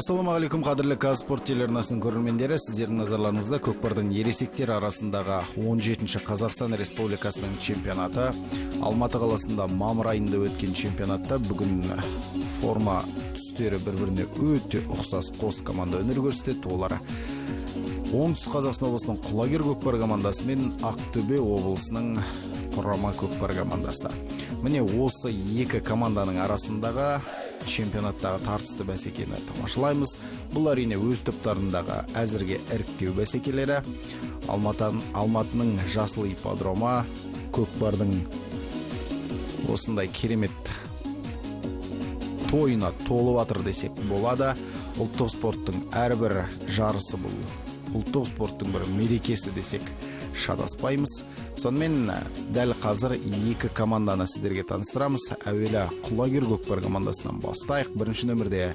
Ассалаумағалейкум, қадірлі Казспорт телеарнасының көрермендері, сіздердің назарларыңызда көкпардың ересектер арасындағы 17-ші Қазақстан Республикасының чемпионаты. Алматы қаласында мамыр айында өткен чемпионатта бүгін форма түстері бір-біріне өте ұқсас қос команда өнер көрсетті. Олар Оңтүстік Қазақстан облысының Құлагер көкпар командасы мен Ақтөбе облысының Құрама көкпар командасы. Міне осы екі команданың арасындағы чемпионаттағы тартысты бәсекені тамашалаймыз. Бұл әрине өз топтарындағы әзірге іріктеу бәсекелері. Алматының жасыл ипподромы көкпардың осындай керемет тойына толып жатыр десек болады. Ұлттық спорттың әрбір жарысы бұл ұлттық спорттың бір мерекесі десек шатаспаймыз. Сонымен дәл қазір екі команданы сіздерге таныстырамыз. Әуелі Құлагер көкпар командасынан бастайық. Бірінші нөмірде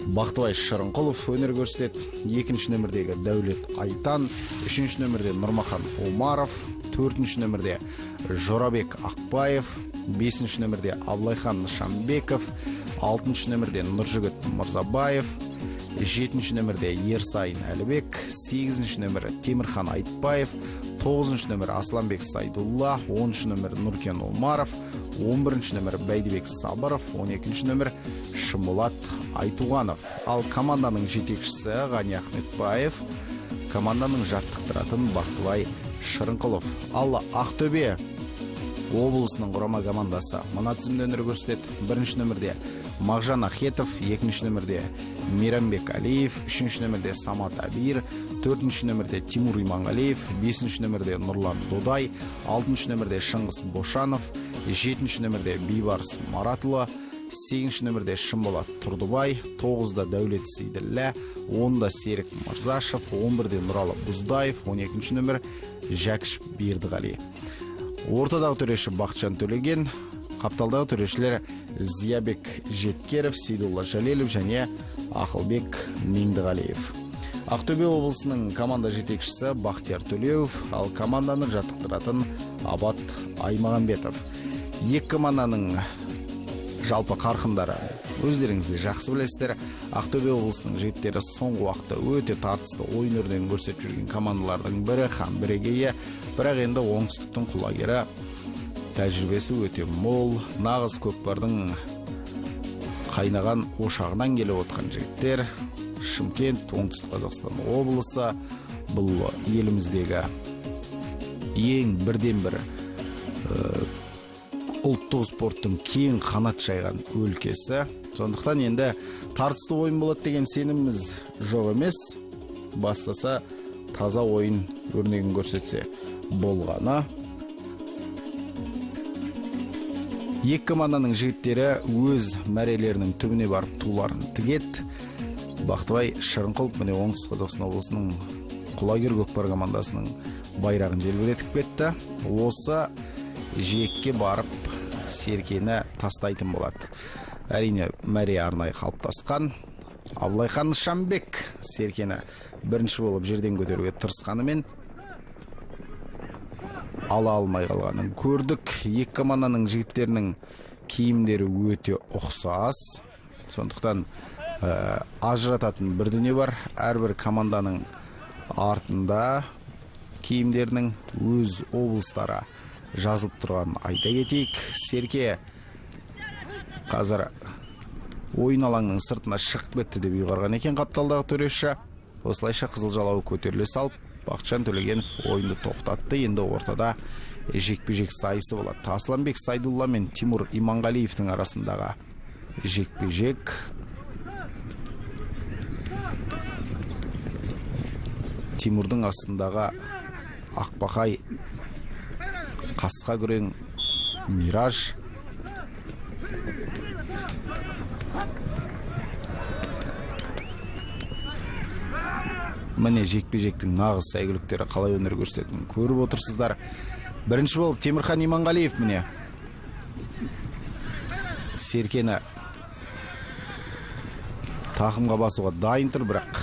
Бақтыбай Шырынқұлов өнер көрсетеді. Екінші нөмірдегі Дәулет Айтан, үшінші нөмірде Нұрмахан Омаров, төртінші нөмірде Жорабек Ақбаев, бесінші нөмірде Абылайхан Нышанбеков, алтыншы нөмірде Нұржігіт Мырзабаев, жетінші нөмірде Ерсайын Әлібек, сегізінші нөмірі Темірхан Айтбаев, 9-шы нөмір Асланбек Сайдулла, 10-шы нөмір Нұркен Омаров, 11-шы нөмір Бәйдібек Сабыров, 12-шы нөмір Шымболат Айтуғанов. Ал команданың жетекшісі Ғани Ахметбаев, команданың жаттықтыратын Бақтыбай Шырынқұлов. Ал Ақтөбе облысының құрама командасы мына тізімде өнер көрсетеді. Бірінші нөмірде Мағжан Ахетов, екінші нөмірде Мейрамбек Алиев, үшінші нөмірде Самат Абир, төртінші нөмірде Тимур Иманғалиев, бесінші нөмірде Нұрлан Додай, алтыншы нөмірде Шыңғыс Бошанов, жетінші нөмірде Бейбарыс Маратұлы, сегізінші нөмірде Шымболат Тұрдыбай, 9-да Дәулет Сейділлә, 10-да Серік Мырзашев, 11-де Нұралы Бұздаев, 12-ші нөмір Жәкіш Бердіғали. Ортадағы төреші Бақытжан Төлеген, қапталдағы төрешілер Зиябек Жеткеров, Сейдулла Жалелев және Ақылбек Меңдіғалиев. Ақтөбе облысының команда жетекшісі Бақтияр Төлеуов, ал команданы жаттықтыратын Абат Аймағамбетов. Екі команданың жалпы қарқындары өздеріңізде жақсы білесіздер. Ақтөбе облысының жігіттері соңғы уақытта өте тартысты ойын өрнегін көрсетіп жүрген командалардың бірі һәм бірегейі. Бірақ енді оңтүстіктің Құлагері тәжірибесі өте мол, нағыз көкпардың қайнаған ошағынан келіп отқан жігіттер. Шымкент, Оңтүстік Қазақстан облысы бұл еліміздегі ең бірден бір ұлттық спорттың кең қанат жайған өлкесі. Сондықтан енді тартысты ойын болады деген сеніміміз жоқ емес. Бастаса таза ойын өрнегін көрсетсе болғаны. Екі команданың жігіттері өз мәрелерінің түбіне барып туларын тігет. Бақтыбай Шырынқұлов міне Оңтүстік Қазақстан облысының Құлагер көкпар командасының байрағын желбіретіп кетті. Осы жиекке барып серкені тастайтын болады. Әрине мәре арнайы қалыптасқан. Абылайхан Нышанбек серкені бірінші болып жерден көтеруге тырысқанымен ала алмай қалғанын көрдік. Екі команданың жігіттерінің киімдері өте ұқсас. Сондықтан ажырататын бір дүние бар. Әрбір команданың артында киімдерінің өз облыстары жазылып тұрған айта кетейік. Серке қазір ойын алаңның сыртына шығып кетті деп ұйғарған екен қапталдағы төреші. Осылайша қызыл жалауы көтеріле салып, Бақытжан Төлегенов ойынды тоқтатты. Енді ортада жекпе-жек сайысы болады. Асланбек Сайдулла мен Тимур Иманғалиевтің арасындағы жекпе-жек. Тимурдың астындағы Ақбақай, қасқа күрең Мираж. Міне жекпе-жектің нағыз сәйгүліктері қалай өнер көрсететінін көріп отырсыздар. Бірінші болып Темірхан Иманғалиев міне серкені тақымға басуға дайын тұр, бірақ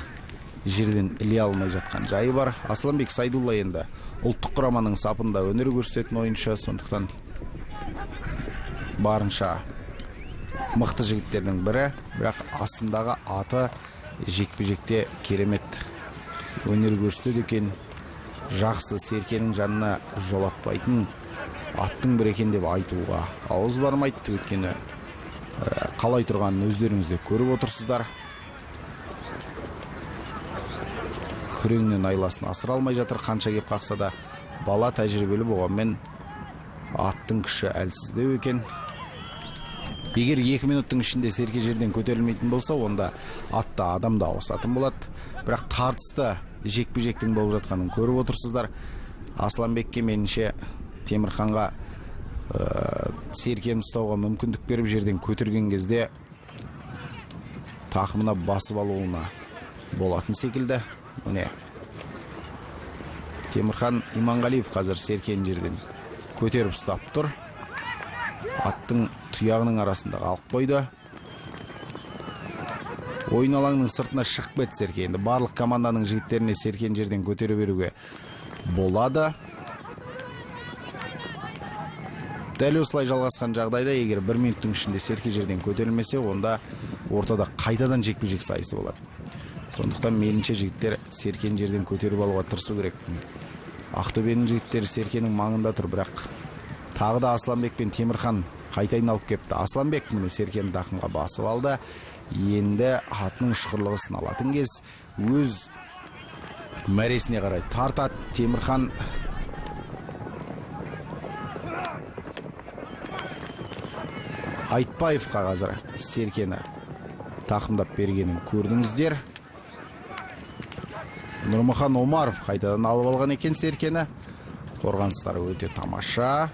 жерден іле алмай жатқан жайы бар. Асланбек Сайдулла енді ұлттық құраманың сапында өнер көрсететін ойыншы, сондықтан барынша мықты жігіттердің бірі, бірақ астындағы аты жекпе-жекте керемет өнер көрсетеді екен. Жақсы, Серкенің жанына жолатпайтын аттың бір екен деп айтуға ауыз бармайды. Өйткені қалай тұрғанын өздеріңіз де көріп отырсыздар. Күреңнен айласын асыра алмай жатыр, қанша кеп қақса да. Бала тәжірибелі болғанмен аттың күші әлсіздеу екен. Егер 2 минуттың ішінде Серке жерден көтерілмейтін болса, онда атта адам да ауысатын болады. Бірақ тартысты жекпе-жектің болып жатқанын көріп отырсыздар. Асланбекке меніңше Темірханға Серкені ұстауға мүмкіндік беріп жерден көтерген кезде тақымына басып алуына болатын секілді. Міне Темірхан Иманғалиев қазір Серкені жерден көтеріп ұстап тұр. Аттың тұяғының арасында қалып қойды. Ойын алаңның сыртына шығып кетті Серке. Енді барлық команданың жігіттеріне Серкені жерден көтере беруге болады. Дәл осылай жалғасқан жағдайда, егер 1 минуттың ішінде Серке жерден көтерілмесе, онда ортада қайтадан жекпе-жек сайысы болады. Сондықтан меніңше жігіттер Серкені жерден көтеріп алуға тырысу керек. Ақтөбенің жігіттері Серкенің маңында тұр, бірақ тағы да Асланбек пен Темірхан қайта айналып кепті. Асланбек міне Серкені тақымға басып алды. Енді атының ұшқырлығы сыналатын кез, өз мәресіне қарай тартады. Темірхан Айтбаевқа қазір Серкені тақымдап бергенін көрдіңіздер. Нұрмұхан Омаров қайтадан алып алған екен Серкені. Қорғаныстары өте тамаша.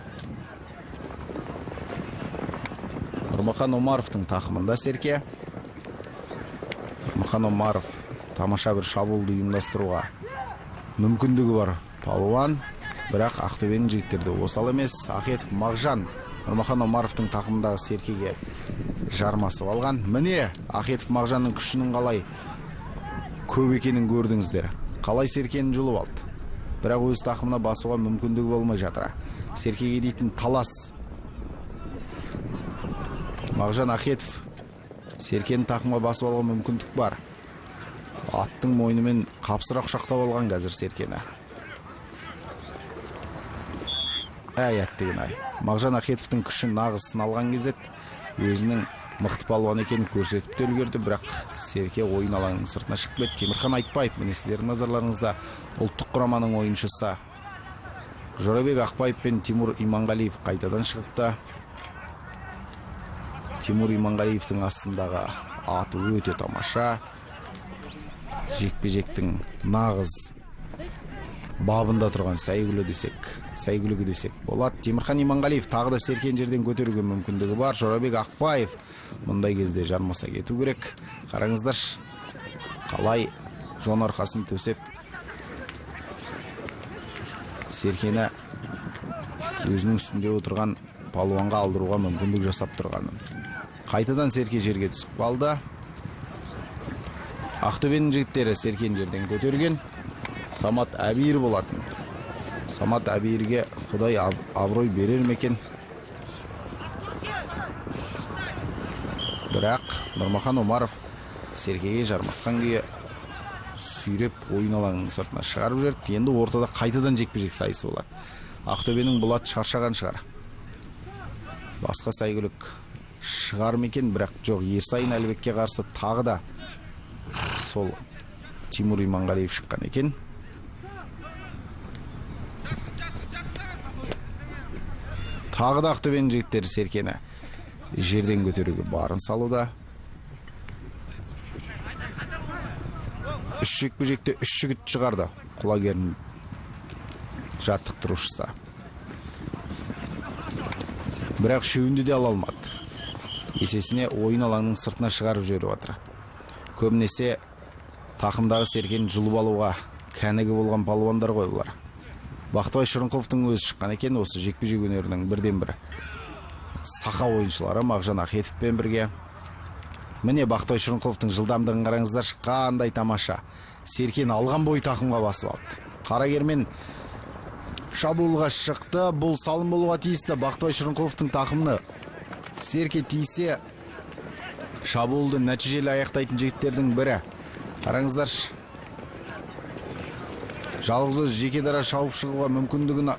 Нұрмұхан Омаровтың тақымында Серке. Нұрмұхан Омаров тамаша бір шабуылды ұйымдастыруға мүмкіндігі бар палуан, бірақ Ақтөбенің жігіттері осал емес. Ахетов Мағжан Нұрмұхан Омаровтың тақымындағы Серкеге жармасып алған. Міне Ахетов Мағжанның күшінің қалай көп екенін көрдіңіздер. Қалай Серкені жұлып алды. Бірақ өз тақымына басуға мүмкіндігі болмай жатыр. Серкеге дейтін талас. Мағжан Ахетов Серкені тақымға басып алуға мүмкіндік бар. Аттың мойнымен қапсыра құшақтап алған қазір Серкені. Әттеген ай. Мағжан Ахетовтың күші нағыз сыналған кезет. Өзінің мықты палуан екенін көрсетіп те үлгерді, бірақ Серке ойын алаңының сыртына шығып кетті. Темірхан Айтбаев, міне сіздердің назарларыңызда ұлттық құраманың ойыншысы Жорабек Ақбаев пен Тимур Иманғалиев қайтадан шығыпты. Тимур Иманғалиевтің астындағы аты өте тамаша. Жекпе-жектің нағыз бабында тұрған сәйгүлігі десек болады. Темірхан Иманғалиев тағы да Серкені жерден көтеруге мүмкіндігі бар. Жорабек Ақбаев мұндай кезде жармаса кету керек. Қараңыздар, қалай жон арқасын төсеп Серкені өзінің үстінде отырған палуанға алдыруға мүмкіндік жасап тұрғанын. Қайтадан Серке жерге түсіп қалды. Ақтөбенің жігіттері Серкені жерден көтерген. Самат Әбиір болатын. Самат Әбиірге Құдай абырой берер мекен. Бірақ Нұрмұхан Омаров Серкеге жармасқан күйі сүйреп ойын алаңының сыртына шығарып жүрді. Енді ортада қайтадан жекпе-жек сайысы болады. Ақтөбенің Болат шаршаған шығар. Басқа сәйгүлік шығар мекен, бірақ жоқ, Ерсайын Әлібекке қарсы тағы да сол Тимур Иманғалиев шыққан екен. Тағы да Ақтөбенің жігіттері Серкені жерден көтеруге барын салуда. Үш жекпе-жекте 3 жігіт шығарды. Құлагердің жаттықтырушысы. Бірақ үшеуінде де ала алмады. Есесіне ойын алаңның сыртына шығарып жіберіп жатыр. Көбінесе тақымдағы Серкені жұлып алуға кәнігі болған палуандар ғой бұлар. Бақтыбай Шырынқұловтың өзі шыққан екен, осы жекпе-жек өнерінің бірден бірі сақа ойыншылары Мағжан Ахетовпен бірге. Міне Бақтыбай Шырынқұловтың жылдамдығын қараңыздар, қандай тамаша. Серкені алған бой тақымға басып алды. Қарагермен шабуылға шықты. Бұл салым болуға тиісті. Бақтыбай Шырынқұловтың тақымны Серке тисе шабуылды нәтижелі аяқтайтын жігіттердің бірі. Қараңыздаршы, жалғыз өзі жеке дара шауып шығуға мүмкіндігін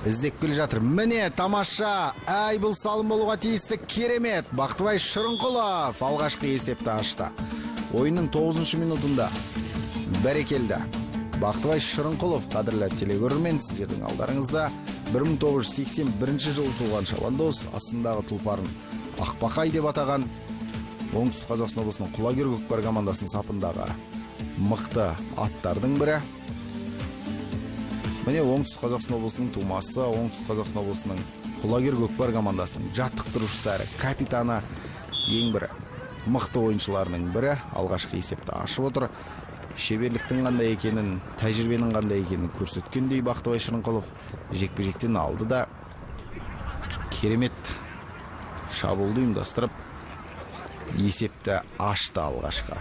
іздеп келе жатыр. Міне тамаша, әй бұл салым болуға тиісті, керемет. Бақтыбай Шырынқұлов алғашқы есепті ашты. Ойынның 9-шы минутында бәрекелді. Бақтыбай Шырынқұлов, қадірлі телегөрермен, сіздердің алдарыңызда 1981 жылы туған шабандоз, астындағы тұлпарын Ақбақай деп атаған, Оңтүстік Қазақстан облысының Құлагер көкпар командасының сапындағы мықты аттардың бірі. Міне Оңтүстік Қазақстан облысының тумасы, Оңтүстік Қазақстан облысының Құлагер көкпар командасының жаттықтырушысы әрі капитаны, ең бірі мықты ойыншыларының бірі алғашқы есепті ашып отыр. Шеберліктің қандай екенін, тәжірибенің қандай екенін көрсеткендей Бақтыбай Шырынқұлов жекпе-жектен алды да керемет шабуылды ұйымдастырып есепті ашты алғашқы.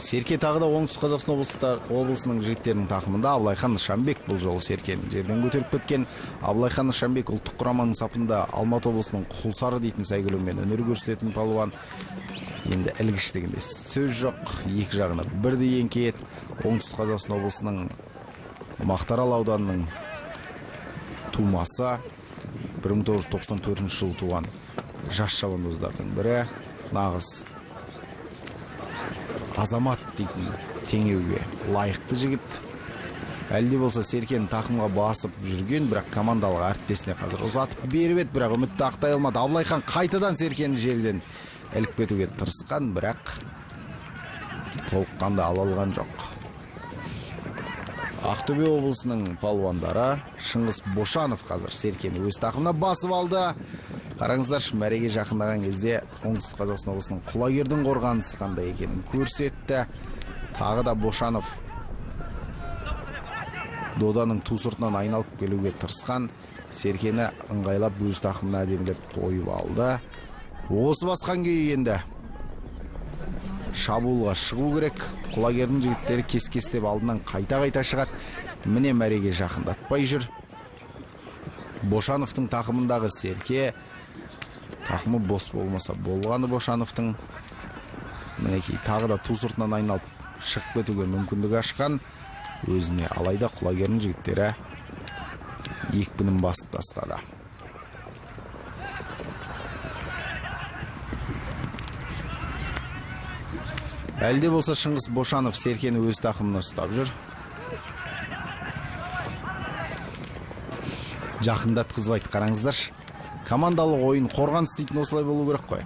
Серке тағы да Оңтүстік Қазақстан облысының жігіттерінің тақымында Абылайхан Нышанбек бұл жолы Серкені жерден көтеріп кеткен. Абылайхан Нышанбек ұлттық құраманың сапында Алматы облысының Құлсары дейтін сәйгүлігімен өнер көрсететін палуан. Енді ілгіштігінде сөз жоқ, екі жағына бірдей еңкейет. Оңтүстік Қазақстан облысының Мақтарал ауданының тумасы, 1994 жылы туған жас шабандоздардың бірі, нағыз Азамат дейтін теңеуге лайықты жігіт. Әлде болса Серкені тақымға басып жүрген, бірақ командалық әріптесіне қазір ұзатып беріп еді, бірақ үмітті ақтай алмады. Абылайхан қайтадан Серкені жерден іліп кетуге тырысқан, бірақ толыққанды ала алған жоқ. Ақтөбе облысының палуандары Шыңғыс Бошанов қазір Серкені өз тақымына басып алды. Қараңыздаршы, мәреге жақындаған кезде Оңтүстік Қазақстан облысының Құлагердің қорғанысы қандай екенін көрсетті. Тағы да Бошанов доданың ту сыртынан айналып келуге тырысқан, Серкені ыңғайлап өз тақымына әдемілеп қойып алды. Осы басқан күйі енді шабуылға шығу керек. Құлагердің жігіттері кес-кестеп алдынан қайта-қайта шығады. Міне мәреге жақындатпай жүр. Бошановтың тақымындағы Серке, тақымы бос болмаса болғаны Бошановтың. Мінекей тағы да ту сыртынан айналып шығып кетуге мүмкіндік ашқан. Өзіне алайда Құлагердің жігіттері екпінін басып тастады. Әлде болса Шыңғыс Бошанов Серкені өз тақымына ұстап жүр. Жақындатқызбайды, қараңыздаршы. Командалық ойын қорғаныс дейтін осылай болу керек қой.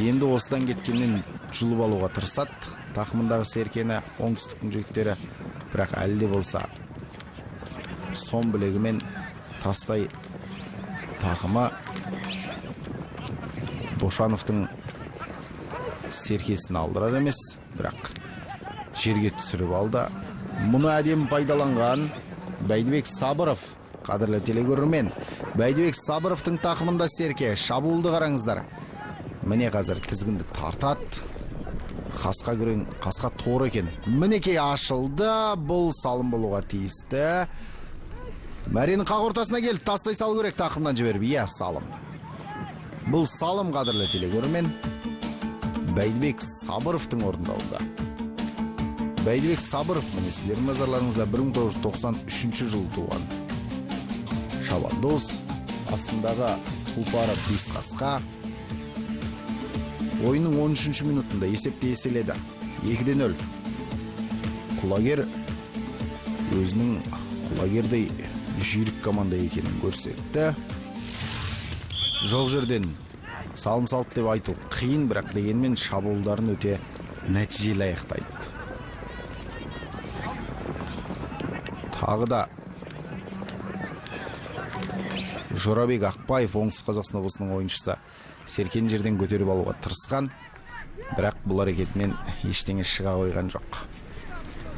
Енді осыдан кеткеннен жұлып алуға тырысады. Тақымындағы Серкені оңтүстіктің жігіттері, бірақ әлде болса сон білегімен тастай тақымы Бошановтың Серкесін алдырар емес, бірақ жерге түсіріп алды. Мұны әдемі пайдаланған Бәйдібек Сабыров, қадірлі телегөрермен, Бәйдібек Сабыровтың тақымында Серке шабуылды қараңыздар. Міне қазір тізгінді тартады. Қасқа күрең, қасқа тор екен. Мінекей ашылды. Бұл салым болуға тиісті. Мәренің қақ ортасына келіп тастай салу керек, тақымнан жіберіп. Иә, салым. Бұл салым, қадірлі телегөрермен, Бәйдібек Сабыровтың орындауында. Бәйдібек Сабыров, міне сіздердің назарларыңызда 1993 жылы туған шабандоз, астындағы тұлпары бес қасқа. Ойынның 13-ші минутында есепте еселеді. 2-0. Құлагер өзінің Құлагердей жүйрік команда екенін көрсетті. Жоқ жерден салым салып деп айту қиын, бірақ дегенмен шабуылдарын өте нәтижелі аяқтайды. Тағы да Жорабек Ақпаев, Оңтүстік Қазақстан облысының ойыншысы, Серкені жерден көтеріп алуға тырысқан, бірақ бұл әрекетінен ештеңе шыға қойған жоқ.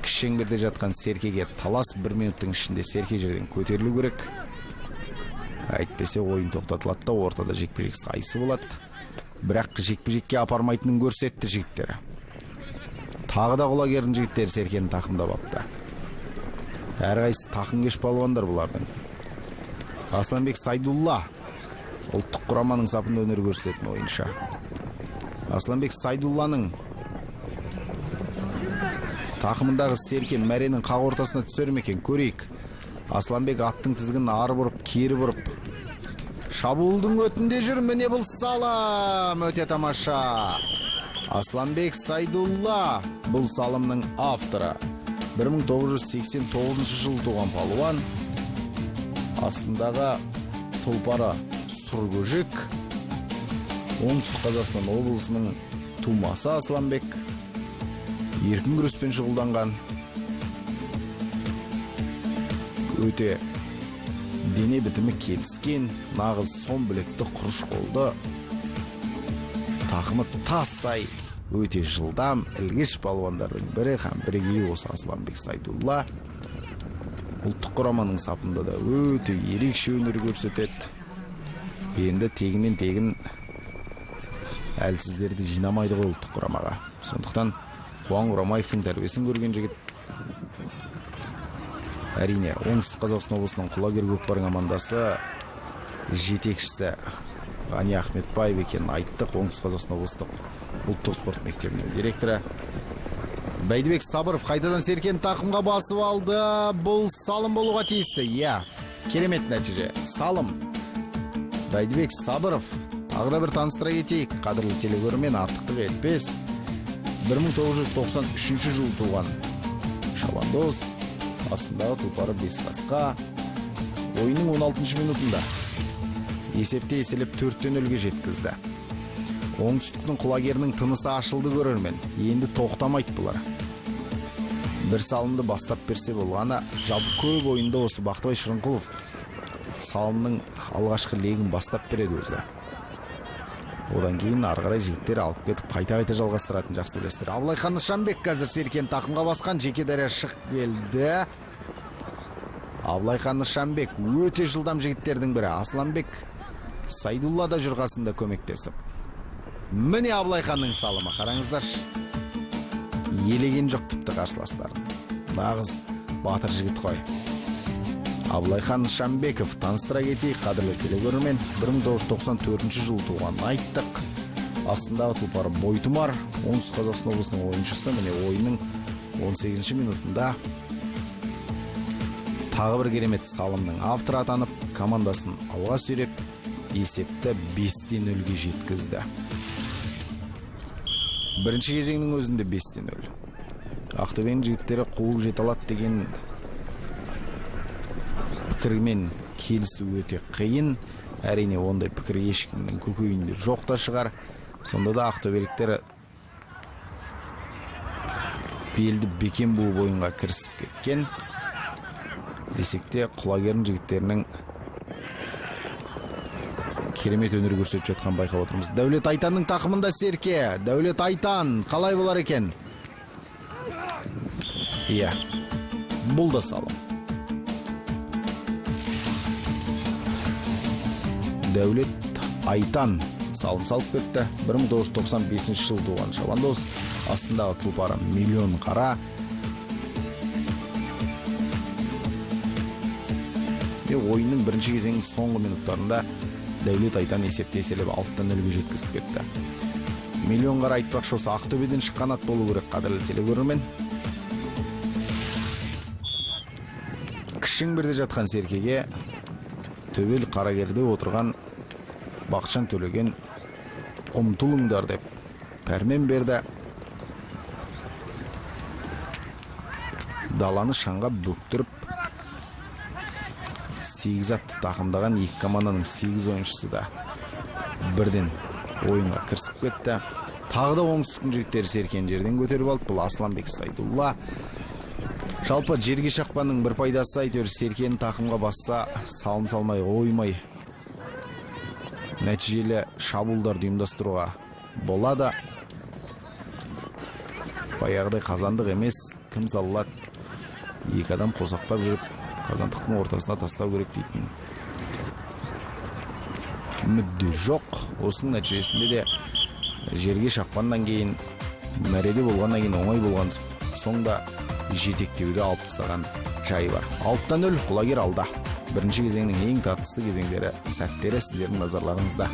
Кіші шеңберде жатқан Серкеге талас 1 минуттың ішінде Серке жерден көтерілу керек. Әйтпесе ойын тоқтатылады да ортада жекпе-жек сайысы болады. Бірақ жекпе-жекке апармайтынын көрсетті жігіттері. Тағы да Құлагердің жігіттері Серкені тақымдап апты. Әрқайсысы тақымкеш палуандар бұлардың. Асланбек Сайдулла ұлттық құраманың сапында өнер көрсететін ойыншы. Асланбек Сайдулланың тақымындағы Серкен мәренің қақ ортасына түсер ме екен, көрейік. Асланбек аттың тізгінін ары бұрып, кері бұрып, шабуылдың өтінде жүр. Міне бұл салым, өте тамаша. Асланбек Сайдулла бұл салымның авторы. 1989 жылы туған палуан. Астындағы тұлпары Сұркөжек. Оңтүстік Қазақстан облысының тумасы Асланбек. Еркін күреспен шұғылданған. Өте дене бітімі келіскен, нағыз сон білекті құрыш қолды. Тақымы тастай, өте жылдам, ілгіш палуандардың бірі һәм бірегейі осы Асланбек Сайдулла. Ұлттық құраманың сапында да өте ерекше өнер көрсетеді. Енді тегінен тегін әлсіздерді жинамайды ғой ұлттық құрамаға. Сондықтан Қуан Құрамаевтың тәрбиесін көрген жігіт. Әрине, оңтүстік Қазақстан облысының Құлагер көкпар командасы жетекшісі Ғани Ахметбаев екенін айттық. Оңтүстік Қазақстан облыстық ұлттық спорт мектебінің директоры. Бәйдібек Сабыров қайтадан Серкен тақымға басып алды. Бұл салым болуға тиісті. Керемет нәтиже. Салым. Бәйдібек Сабыров. Тағы да бір таныстыра кетейік. Қадірлі телегөрермен, артықтық етпес. 1993 жылы туған шабандоз. Астындағы тұлпары 5 қасқа. Ойынның 16 минутында есепте еселеп 4-0-ге жеткізді. Оңтүстіктің құлагерінің тынысы ашылды көрермен. Енді тоқтамайды бұлар. Бір салымды бастап берсе болғаны, жалпы көп ойында осы Бақтыбай Шырынқұлов салымның алғашқы легін бастап береді өзі. Одан кейін ары қарай жігіттер алып кетіп қайта-қайта жалғастыратын жақсы білесіздер. Абылайхан Нышанбек қазір Серкен тақымға басқан, жеке дәрі шық келді. Абылайхан Нышанбек өте жылдам жігіттердің бірі. Асланбек Сайдулла да жүрғасында көмектесіп. Міне Абылайханның салымы, қараңыздар. Елеген жоқ тіпті қарсыластарын. Нағыз батыр жігіт қой. Абылайхан Нышанбеков, таныстыра кетейік, қадірлі телегөрермен, 1994 жылы туған айттық. Астындағы тұлпары Бойтұмар, оңтүстік Қазақстан облысының ойыншысы. Міне ойынның 18 минутында тағы бір керемет салымның авторы атанып, командасын алға сүйреп, есепті 5-0-ге жеткізді. Бірінші кезеңнің өзінде 5-0. Ақтөбенің жігіттері қуып жете алады деген пікірмен келісу өте қиын. Әрине, ондай пікір ешкімнің көкейінде жоқ та шығар. Сонда да ақтөбеліктер белді бекем буып ойынға кірісіп кеткен. Десек те құлагердің жігіттерінің керемет өнер көрсетіп жатқан байқап отырмыз. Дәулет Айтанның тақымында Серке. Дәулет Айтан қалай болар екен? Бұл да салым. Дәулет Айтан салым салып кетті. 1995 жыл туған шабандоз. Астындағы тұлпары Миллион Қара. Ойынның бірінші кезеңінің соңғы минуттарында Дәулет Айтан есепте еселеп 6-0-ге жеткізіп кетті. Миллион Қара айтпақшы осы Ақтөбеден шыққан ат болу керек, қадірлі телегөрермен. Кішің бірде жатқан Серкеге төбел Қарагерде отырған Бақытжан Төлеген ұмтылыңдар деп пәрмен берді. Даланы шаңға бөктіріп, 8 атты тақымдаған екі команданың 8 ойыншысы да бірден ойынға кірісіп кетті. Тағы да оңтүстіктің жігіттері Серкен жерден көтеріп алды. Бұл Асланбек Сайдулла. Жалпы жерге шақпанның бір пайдасы әйтеуір Серкенің тақымға басса, салым салмай оймай нәтижелі шабуылдарды ұйымдастыруға болады. Баяғыдай қазандық емес, кім салылады? Екі адам қосақтап жүріп, қазандықтың ортасына тастау керек дейтін мүдде жоқ. Осының нәтижесінде де жерге шақпаннан кейін, мәреде болғаннан кейін оңай болған соңда жетектеуді алып тастаған жайы бар. 6-0 құлагер алда. Бірінші кезеңнің ең тартысты кезеңдері, сәттері сіздердің назарларыңызда.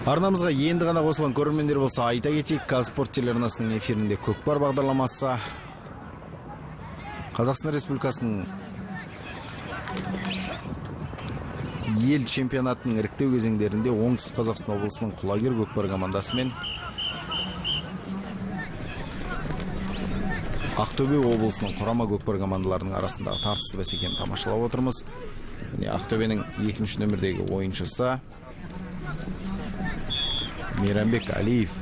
Арнамызға енді ғана қосылған көрермендер болса, айта кетейік, Казспорт телеарнасының эфирінде көкпар бағдарламасы. Қазақстан Республикасының ел чемпионатының іріктеу кезеңдерінде Оңтүстік Қазақстан облысының құлагер көкпар командасымен Ақтөбе облысының құрама көкпар командаларының арасындағы тартысты бәсекені тамашалап отырмыз. Ақтөбенің 2-ші нөмірдегі ойыншысы Мейрамбек Алиев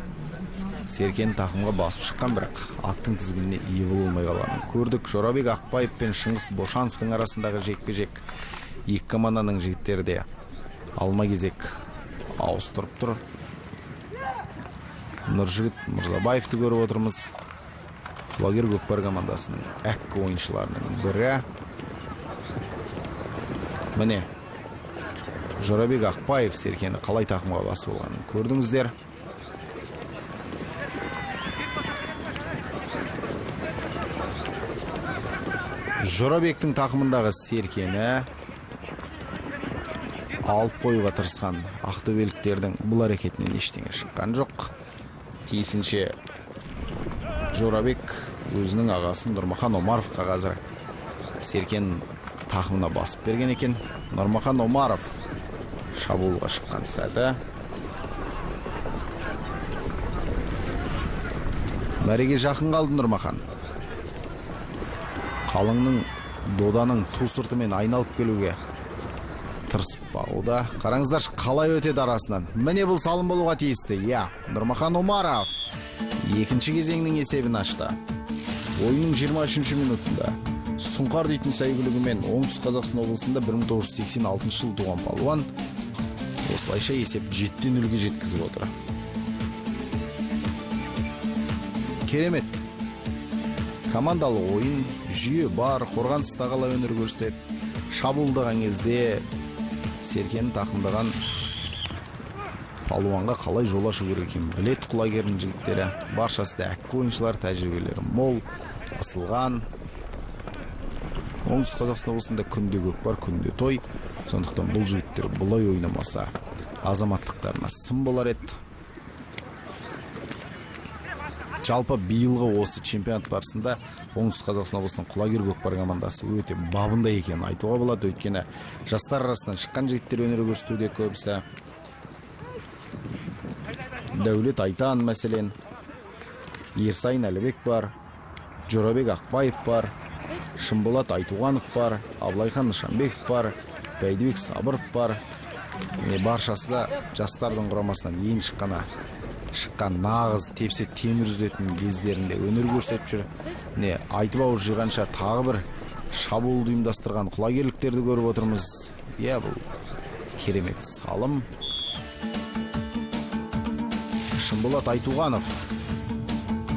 Серкен тақымға басып шыққан, бірақ аттың тізгініне ие бола алмай қалғанын көрдік. Жорабек Ақпаев пен Шыңғыс Бошановтың арасындағы жекпе-жек, екі команданың жігіттері де алма-кезек ауыстырып тұр. Нұржігіт Мырзабаевты көріп отырмыз. Құлагер көкпар командасының әккі ойыншыларының бірі. Міне Жорабек Ақпаев Серкені қалай тақымға басып болғанын көрдіңіздер. Жорабектің тақымындағы Серкені алып қоюға тырысқан ақтөбеліктердің бұл әрекетінен ештеңе шыққан жоқ. Тиісінше Жорабек өзінің ағасын Нұрмахан Омаровқа қазір Серкен тақымына басып берген екен. Нұрмахан Омаров шабуылға шыққан сәті. Мәреге жақын қалды Нұрмахан. Қалыңның доданың ту сыртымен айналып келуге тырысып бағуда. Қараңыздаршы, қалай өтеді арасынан. Міне бұл салым болуға тиісті. Нұрмахан Омаров екінші кезеңнің есебін ашты. Ойынның 23-ші минутында Сұңқар дейтін сәйгүлігімен Оңтүстік Қазақстан облысында 1986 жыл туған палуан осылайша есеп 7-0-ге жеткізіп отыр. Керемет. Командалы ойын, жүйе бар, қорғаныста қалай өнер көрсетеді. Шабуылдаған кезде Серкені тақымдаған палуанға қалай жол ашу керек екенін білет құлагердің жігіттері. Баршасы да әккі ойыншылар, тәжірибелері мол, асылған. Оңтүстік Қазақстан облысында күнде көкпар, күнде той. Сондықтан бұл жігіттер бұлай ойнамаса азаматтықтарына сын болар еді. Жалпы биылғы осы чемпионат барысында Оңтүстік Қазақстан облысының құлагер көкпар командасы өте бабында екенін айтуға болады. Өйткені жастар арасынан шыққан жігіттер өнер көрсетуде көбісі. Дәулет Айтан мәселен, Ерсайын Әлібек бар, Жорабек Ақпаев бар, Шымболат Айтуғанов бар, Абылайхан Нышанбеков бар, Бәйдібек Сабыров бар. Баршасы да жастардың құрамасынан ең шыққан нағыз тепсе темір үзетін кездерінде өнер көрсетіп жүр. Айтып ауыз жиғанша тағы бір шабуылды ұйымдастырған құлагерліктерді көріп отырмыз. Бұл керемет салым. Шымболат Айтуғанов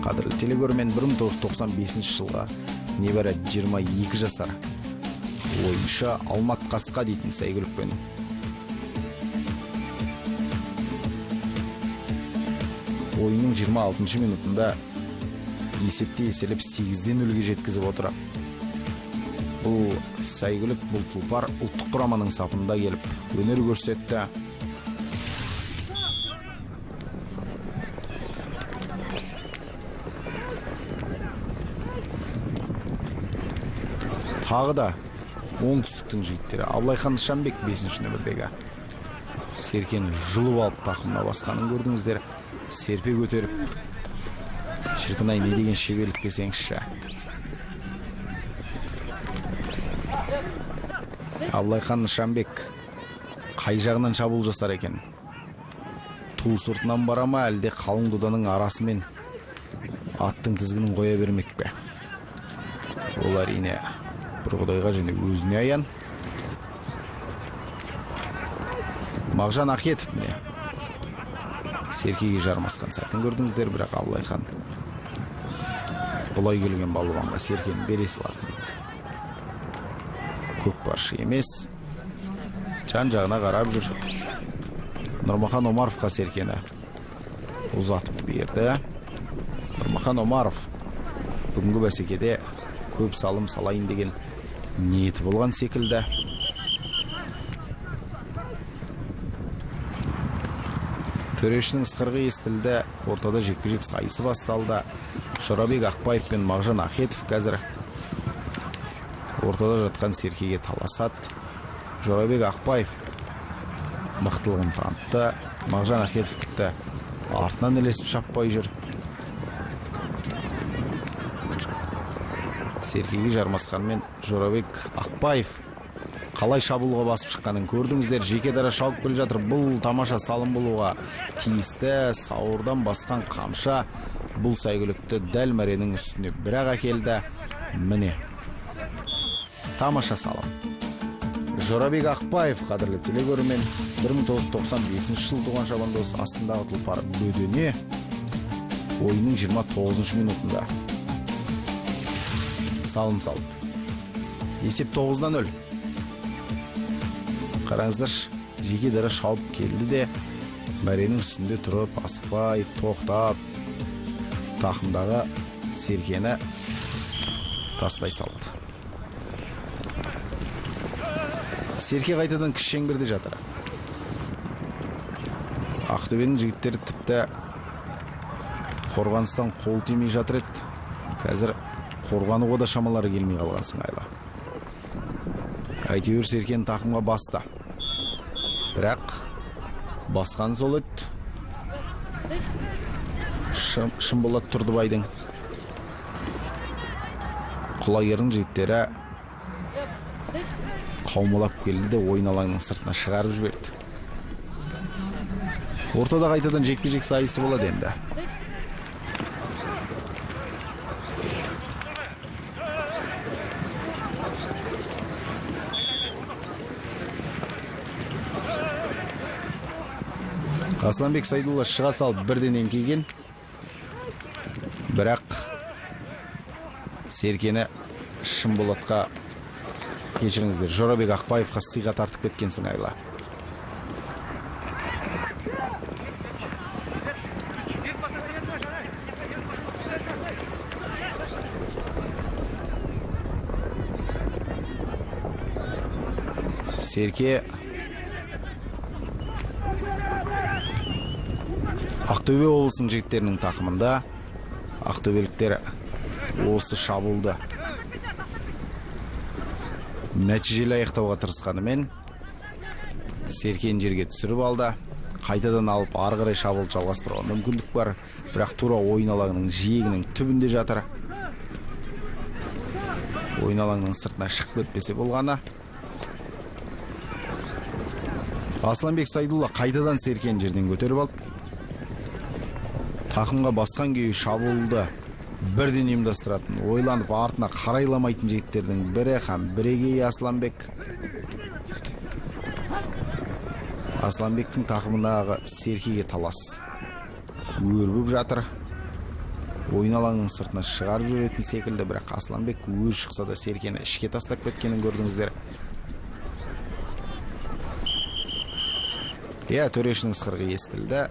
қадірлі телегөрмен 1995 жылға небәрі 22 жасар ойыншы Алмат Қасқа дейтін сәйгүлікпен ойынның 26-шы минутында есепте еселіп 8-0-ге жеткізіп отыр. Бұл сәйгүлік, бұл тұлпар ұлттық құраманың сапында келіп өнер көрсетті. Тағы да оңтүстіктің жігіттері. Абылайхан Нышанбек 5-ші нөмірдегі. Серкені жұлып алып тақымына басқанын көрдіңіздер. Серпе көтеріп, шіркін-ай, не деген шеберлік десеңізші. Абылайхан Нышанбек қай жағынан шабуыл жасар екен? Ту сыртынан бара ма, әлде қалың доданың арасымен аттың тізгінін қоя бермек пе? Ол әрине бір құдайға және өзіне аян. Мағжан Ахетов міне Серкеге жармасқан сәтін көрдіңіздер, бірақ Абылайхан бұлай келген балуанға Серкені бере салады. Көкпаршы емес, жан-жағына қарап жүр. Нұрмахан Омаровқа Серкені ұзатып берді. Нұрмахан Омаров бүгінгі бәсекеде көп салым салайын деген ниеті болған секілді. Төрешінің ысқырығы естілді, ортада жекпе-жек сайысы басталды. Жорабек Ақпаев пен Мағжан Ахетов қазір ортада жатқан Серкеге таласады. Жорабек Ақпаев мықтылығын танытты. Мағжан Ахетов тіпті артынан ілесіп шаппай жүр. Серкеге жармасқанмен Жорабек Ақпаев қалай шабуылға басып шыққанын көрдіңіздер. Жеке дара шауып келе жатыр. Бұл тамаша салым болуға тиісті. Сауырдан басқан қамша бұл сәйгүлікті дәл мәренің үстіне бірақ әкелді. Міне тамаша салым. Жорабек Ақпаев, қадірлі телегөрермен, 1995 жыл туған шабандоз астындағы тұлпар Бөдене ойынның 29 минутында салым салды. Есеп 9-0. Қараңыздар, жеке дара шауып келді де мәренің үстінде тұрып, асықпай, тоқтап, тақымдағы Серкені тастай салды. Серке қайтадан кіші шеңберде жатыр. Ақтөбенің жігіттері тіпті қорғаныстан қол тимей жатыр еді. Қазір қорғануға да шамалары келмей қалған сыңайлы. Әйтеуір Серкені тақымға басты. Бірақ басқан сол еді. Шымболат Тұрдыбайдың құлагердің жігіттері қаумалап келді де ойын алаңның сыртына шығарып жіберді. Ортада қайтадан жекпе-жек сайысы болады енді. Асланбек Сайдулла шыға салып бірден еңкейген. Бірақ Серкені Шымболатқа, кешіріңіздер, Жорабек Ақпаевқа сыйға тартып кеткен сыңайлы. Серке Ақтөбе облысының жігіттерінің тақымында. Ақтөбеліктер осы шабуылды нәтижелі аяқтауға тырысқанымен Серкені жерге түсіріп алды. Қайтадан алып ары қарай шабуыл жалғастыруға мүмкіндік бар, бірақ тура ойын алаңының жиегінің түбінде жатыр. Ойын алаңның сыртына шығып кетпесе болғаны. Асланбек Сайдулла қайтадан Серкені жерден көтеріп алды. Тақымға басқан күйі шабуылды бірден ұйымдастыратын, ойланып артына қарайламайтын жігіттердің бірі һәм бірегей Асланбек. Асланбектің тақымындағы Серкеге талас өрбіп жатыр. Ойын алаңның сыртына шығарып жүретін секілді, бірақ Асланбек өз шықса да Серкені ішке тастап кеткенін көрдіңіздер. Төрешінің ысқырығы естілді.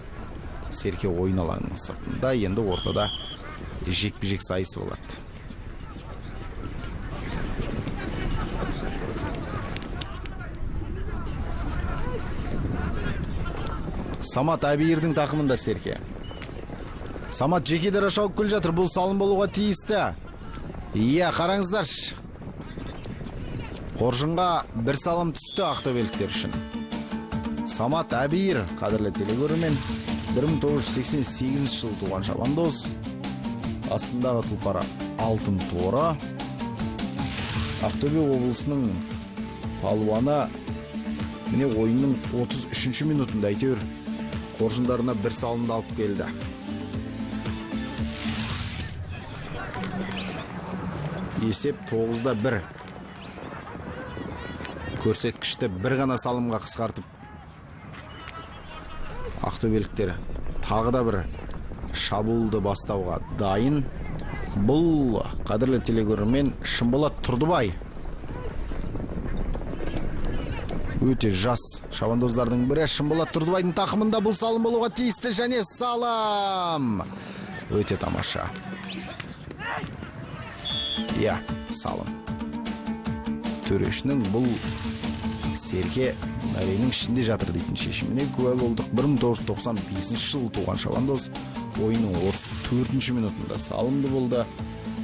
Серке ойын алаңының сыртында, енді ортада жекпе-жек сайысы болады. Самат Әбиердің тақымында Серке. Самат жеке дара шауып келе жатыр, бұл салым болуға тиісті. Қараңыздар. Қоржынға бір салым түсті ақтөбеліктер үшін. Самат Әбир, қадірлі телегөрермен, 1988 жыл туған шабандоз. Астындағы тұлпары алтын торы. Ақтөбе облысының палуаны міне ойынның 33 минутында әйтеуір қоржындарына бір салымды алып келді. Есеп 9-1. Көрсеткішті бір ғана салымға қысқартып, ақтөбеліктер тағы да бір шабуылды бастауға дайын. Бұл қадірлі телегөрермен Шымболат Тұрдыбай. Өте жас шабандоздардың бірі. Шымболат Тұрдыбайдың тақымында бұл салым болуға тиісті және салым. Өте тамаша. Я, салым. Төрешінің бұл Серке Мәрейінің ішінде жатыр дейтін шешіміне куә болдық. 1995 жыл туған шабандоз ойынның 34 минутында салымды болды.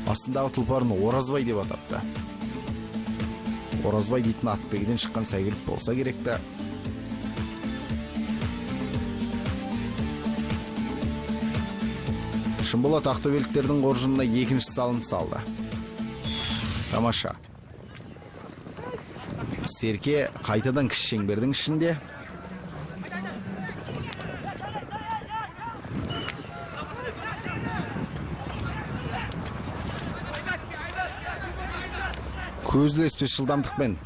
Астындағы тұлпарын Оразбай деп атапты. Оразбай дейтін атбегіден шыққан сәйгілік болса керекті. Шымболат ақтөбеліктердің қоржынына екінші салым салды. Тамаша. Серке қайтадан кіші шеңбердің ішінде. Көзілеспес жылдамдықпен.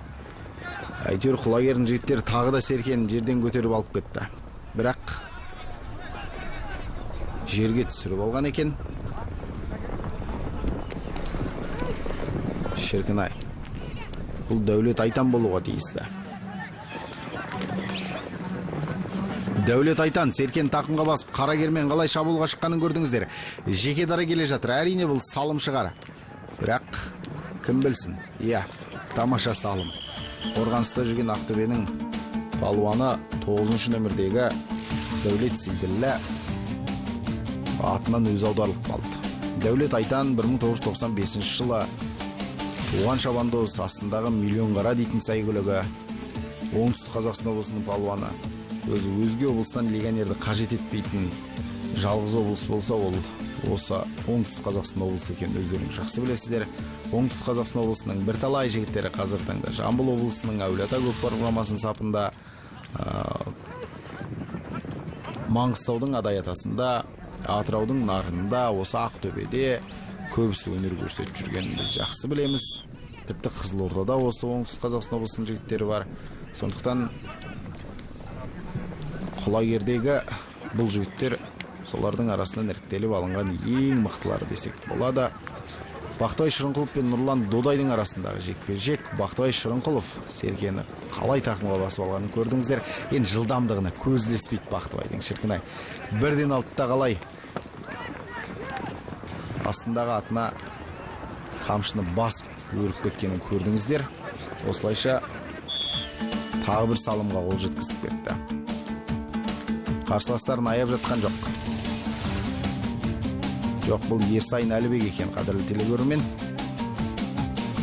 Әйтеуір құлагердің жігіттері тағы да Серкені жерден көтеріп алып кетті. Бірақ жерге түсіріп алған екен. Шіркін-ай. Бұл Дәулет Айтан болуға тиісті. Дәулет Айтан Серкені тақымға басып, Қарагермен қалай шабуылға шыққанын көрдіңіздер. Жеке дара келе жатыр. Әрине бұл салым шығар. Бірақ кім білсін? Иә, тамаша салым. Қорғаныста жүрген Ақтөбенің палуаны 9-шы нөмірдегі Дәулет Сейділлә атынан өз аударылып қалды. Дәулет Айтан 1995 жылы туған шабандоз. Астындағы Миллион қара дейтін сәйгүлігі. Оңтүстік Қазақстан облысының палуаны. Өзі өзге облыстан легионерді қажет етпейтін жалғыз облыс болса, ол осы Оңтүстік Қазақстан облысы екенін өздеріңіз жақсы білесіздер. Оңтүстік Қазақстан облысының бірталай жігіттері қазір таңда Жамбыл облысының Әулиеата көкпар құрамасының сапында, Маңғыстаудың Адай атасында, Атыраудың Нарында, осы Ақтөбеде көбісі өнер көрсетіп жүргенін біз жақсы білеміз. Тіпті Қызылордада осы Оңтүстік Қазақстан облысының жігіттері бар. Сондықтан құлагердегі бұл жігіттер солардың арасынан іріктеліп алынған ең мықтылары десек болады. Бақтыбай Шырынқұлов пен Нұрлан Додайдың арасындағы жекпе-жек. Бақтыбай Шырынқұлов Серкені қалай тақымға басып алғанын көрдіңіздер. Енді жылдамдығына көзілеспейді Бақтыбайдың, шіркін-ай. Бірден алтыда қалай астындағы атына қамшыны басып өріп кеткенін көрдіңіздер. Осылайша тағы бір салымға қол жеткізіп кетті. Қарсыластарын аяп жатқан жоқ. Жоқ, бұл Ерсайын Әлібек екен, қадірлі телегөрермен.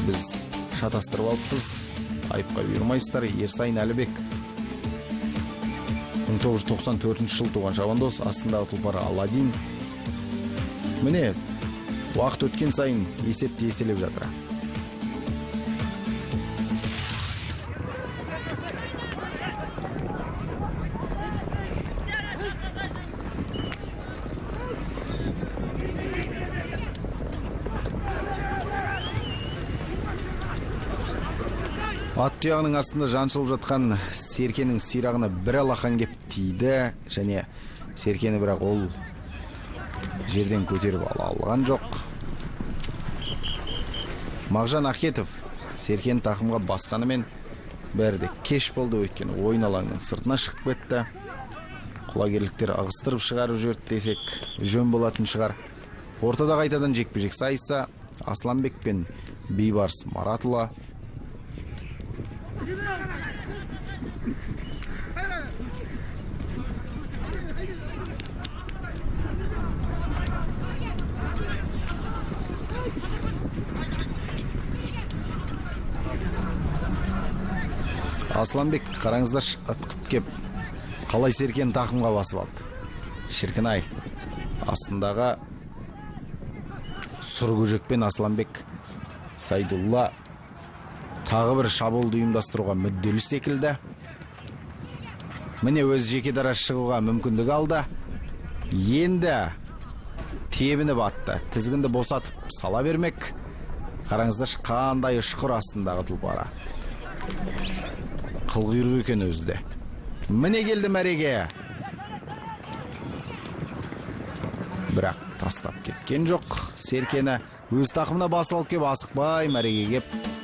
Біз шатастырып алыппыз. Айыпқа бұйырмайсыздар. Ерсайын Әлібек 1994 жыл туған шабандоз. Астындағы тұлпары Аладдин. Міне, уақыт өткен сайын есепті еселеп жатыр. Ат тұяғының астында жаншылып жатқан Серкенің сирағына бір алақан кеп тиді, және Серкені бірақ ол жерден көтеріп ала алған жоқ. Мағжан Ахетов Серкені тақымға басқанымен бәрі де кеш болды, өйткені ойын алаңның сыртына шығып кетті. Құлагерліктер ағыстырып шығарып жіберді десек жөн болатын шығар. Ортада қайтадан жекпе-жек сайысы Асланбек пен Бейбарыс Маратұлы. Асланбек қараңыздар ытқып кеп Қалай Серкен тақымға басып алды. Шіркін-ай, астындағы Сұргөжек пен Асланбек Сайдулла тағы бір шабуылды ұйымдастыруға мүдделі секілді. Міне өз жеке дара шығуға мүмкіндік алды. Енді тебініп атты. Тізгінді босатып сала бермек. Қараңыздаршы, қандай ұшқыр астындағы тұлпары. Қылғұйрық екен өзді. Міне келді мәреге. Бірақ тастап кеткен жоқ. Серкені өз тақымына басып алып кеп, асықпай мәреге кеп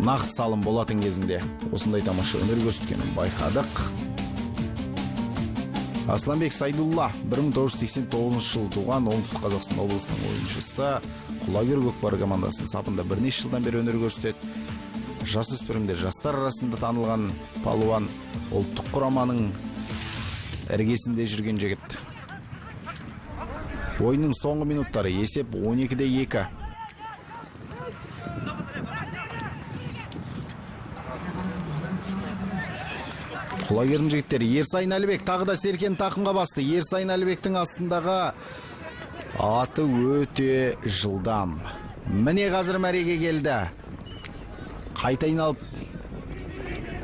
нақты салым болатын кезінде осындай тамаша өнер көрсеткенін байқадық. Асланбек Сайдулла 1989 жылы туған Оңтүстік Қазақстан облысының ойыншысы. Құлагер көкпар командасының сапында бірнеше жылдан бері өнер көрсетеді. Жасөспірімдер жастар арасында танылған палуан, ұлттық құраманың іргесінде жүрген жігіт. Ойынның соңғы минуттары есеп 12-2. Құлагердің жігіттері Ерсайын Әлібек тағы да Серкен тақымға басты. Ерсайын Әлібектің астындағы аты өте жылдам. Міне қазір мәреге келді. Қайта айналып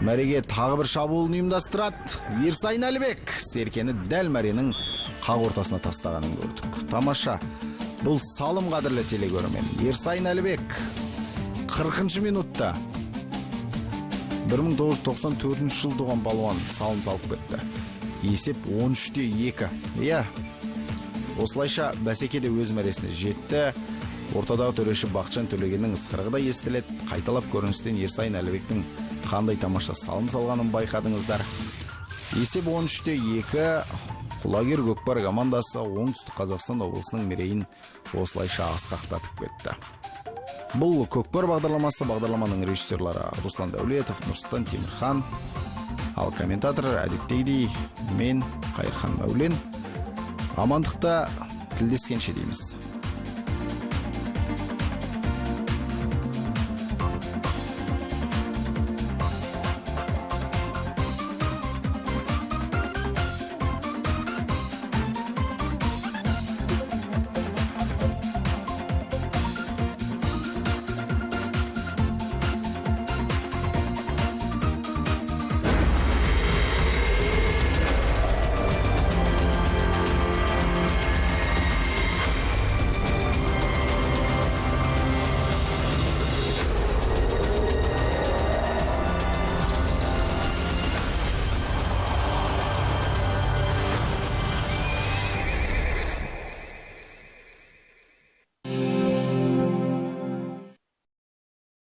мәреге тағы бір шабуылын ұйымдастырады. Ерсайын Әлібек Серкені дәл мәренің қақ ортасына тастағанын көрдік. Тамаша. Бұл салым қадірлі телегөрмен. Ерсайын Әлібек 40-шы минутта 1994 жыл туған балуан салым салып кетті. Есеп 13-2. Осылайша бәсекеде өз мәресіне жетті. Ортадағы төреші Бақытжан Төлегеннің ысқырығы да естіледі. Қайталап көріністен Ерсайын Әлібектің қандай тамаша салым салғанын байқадыңыздар. Есеп 13-2. Құлагер көкпар командасы Оңтүстік Қазақстан облысының мерейін осылайша асқақтатып кетті. Бұл көкпар бағдарламасы, бағдарламаның режиссерлары Руслан Дәулетов, Нұрсұлтан Темірхан, ал комментатор әдеттегідей мен Қайырхан Мәулен. Амандықта тілдескенше дейміз.